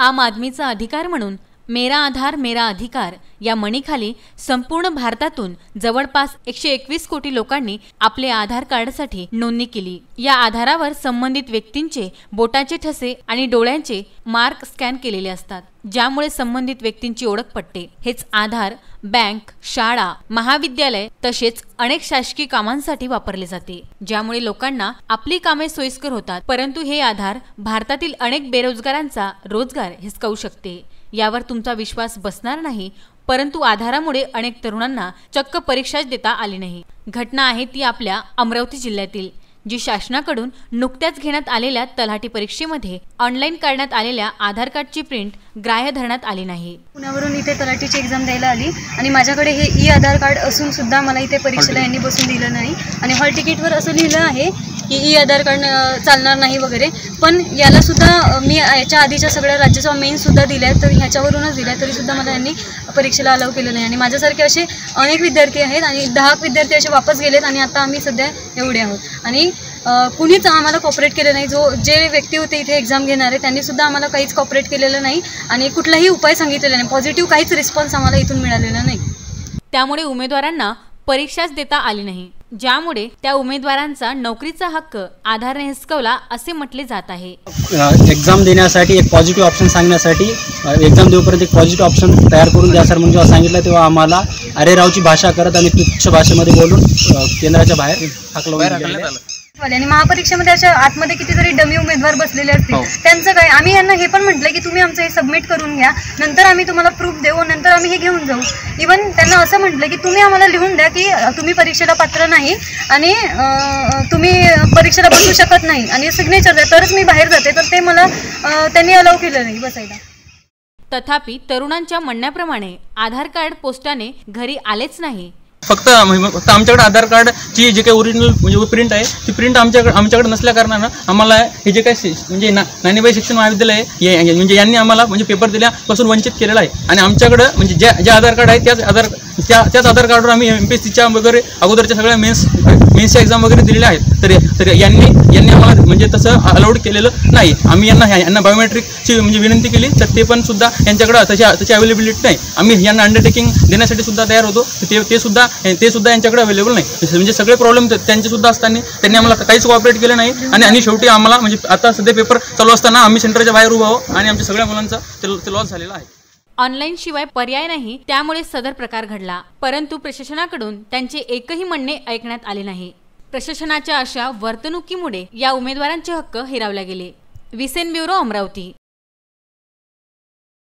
आम आदमीचा अधिकार म्हणून मेरा आधार मेरा अधिकार या म्हणीखाली संपूर्ण भारतातून जवळपास 121 कोटी लोकांनी आपले आधार कार्डसाठी नोंदणी केली। या आधारावर संबंधित व्यक्तींचे बोटाचे ठसे आणि डोळ्यांचे मार्क स्कॅन केलेले असतात, ज्यामुळे संबंधित व्यक्तींची ओळख पटते। हेच आधार बँक, शाळा, महाविद्यालय तसेच अनेक शासकीय कामांसाठी वापरले जाते, ज्यामुळे लोकांना आपली कामे सोयीस्कर होतात। परंतु हे आधार भारतातील अनेक बेरोजगारांचा रोजगार हिसकावू शकते। यावर तुमचा विश्वास बसणार नाही, परंतु आधारामुळे अनेक तरुणांना चक्क परीक्षाच देता आली नाही। घटना आहे ती आपल्या अमरावती जिल्ह्यातील, जी शासनाकडून नुकत्याच घेण्यात आलेल्या तलाठी परीक्षेमध्ये ऑनलाईन करण्यात आलेल्या आधार कार्डची प्रिंट ग्राह्य धरण्यात आली नाही। पुण्यावरून इथे तलाठीची एक्झाम द्यायला आली आणि माझ्याकडे हे ई आधार कार्ड असून सुद्धा मला इथे परीक्षेला यांनी बसून दिलं नाही आणि हॉल तिकीटवर असं लिहिलं आहे की ई आधार कार्ड चालणार नाही वगैरे, पण याला सुद्धा मी याच्या आधीच्या सगळ्या राज्याचा मेन्स सुद्धा दिल्या तर ह्याच्यावरूनच दिल्या, तरी सुद्धा मला यांनी परीक्षेला अलाउ केलं नाही। आणि माझ्यासारखे असे अनेक विद्यार्थी आहेत आणि 10 विद्यार्थी असे वापस गेलेत आणि आता आम्ही सध्या एवढे आहोत आणि कुणीच आम्हाला कॉपरेट केलं नाही। जे व्यक्ती होते इथे एक्झाम घेणारे त्यांनी सुद्धा आम्हाला काहीच कॉपरेट केलेलं नाही आणि कुठलाही उपाय सांगितलेला नाही, पॉझिटिव्ह काहीच रिस्पॉन्स आम्हाला इथून मिळालेला नाही। त्यामुळे उमेदवारांना परीक्षाच देता आली नाही, ज्यामुळे त्या उमेदवारांचा नोकरीचा हक्क आधारने हिसकावला असे म्हटले जात आहे। एक्झाम देण्यासाठी एक पॉझिटिव्ह ऑप्शन सांगण्यासाठी एक्झाम देऊपर्यंत एक पॉझिटिव्ह ऑप्शन तयार करून द्या सर म्हणून जेव्हा सांगितलं तेव्हा आम्हाला अरे रावची भाषा करत आणि तुच्छ भाषेमध्ये बोलून केंद्राच्या बाहेर हाकलवलं। आणि महापरीक्षेमध्ये अशा आतमध्ये कितीतरी डमी उमेदवार बसलेले असतील, त्यांचं काय? आम्ही यांना हे पण म्हटलं की तुम्ही आमचं हे सबमिट करून घ्या, नंतर आम्ही तुम्हाला प्रूफ देऊ, नंतर आम्ही हे घेऊन जाऊ। इवन त्यांना असं म्हटलं की तुम्ही आम्हाला लिहून द्या की तुम्ही परीक्षेला पात्र नाही आणि तुम्ही परीक्षेला बसू शकत नाही आणि सिग्नेचर द्या तरच मी बाहेर जाते, तर ते मला त्यांनी अलाउ केलं नाही बसायला। तथापि तरुणांच्या म्हणण्याप्रमाणे आधार कार्ड पोस्टाने घरी आलेच नाही। फक्त आमच्याकडे आधार कार्डची जे काही ओरिजिनल म्हणजे प्रिंट आहे ती प्रिंट आमच्याकडे नसल्या कारणानं आम्हाला हे जे काही म्हणजे नानीबाई शिक्षण महाविद्यालय आहे म्हणजे यांनी आम्हाला म्हणजे पेपर दिल्यापासून वंचित केलेलं आहे आणि आमच्याकडं म्हणजे जे आधार कार्ड आहे त्याच आधार कार्डवर आम्ही MPSCच्या वगैरे अगोदरच्या सगळ्या मेन्सच्या एक्झाम वगैरे दिलेल्या आहेत, तर यांनी आम्हाला म्हणजे तसं अलाउड केलेलं नाही। आम्ही यांना बायोमेट्रिकची म्हणजे विनंती केली तर ते पण सुद्धा यांच्याकडं तशी अवेलेबिलिटी नाही। आम्ही यांना अंडरटेकिंग देण्यासाठी सुद्धा तयार होतो, ते सुद्धा यांच्याकडे अवेलेबल नाही। म्हणजे सगळे प्रॉब्लेम त्यांचे सुद्धा असताना त्यांनी आम्हाला काहीच कॉपरेट केलं नाही आणि शेवटी आम्हाला म्हणजे आता सध्या पेपर चालू असताना आम्ही सेंटरच्या बाहेर उभा आहोत आणि आमच्या सगळ्या मुलांचा ते लॉस झालेला आहे। ऑनलाईन शिवाय पर्याय नाही, त्यामुळे सदर प्रकार घडला, परंतु प्रशासनाकडून त्यांचे एकही म्हणणे ऐकण्यात आले नाही। प्रशासनाच्या अशा वर्तणुकीमुळे या उमेदवारांचे हक्क हिरावले गेले। विसेन ब्युरो, अमरावती।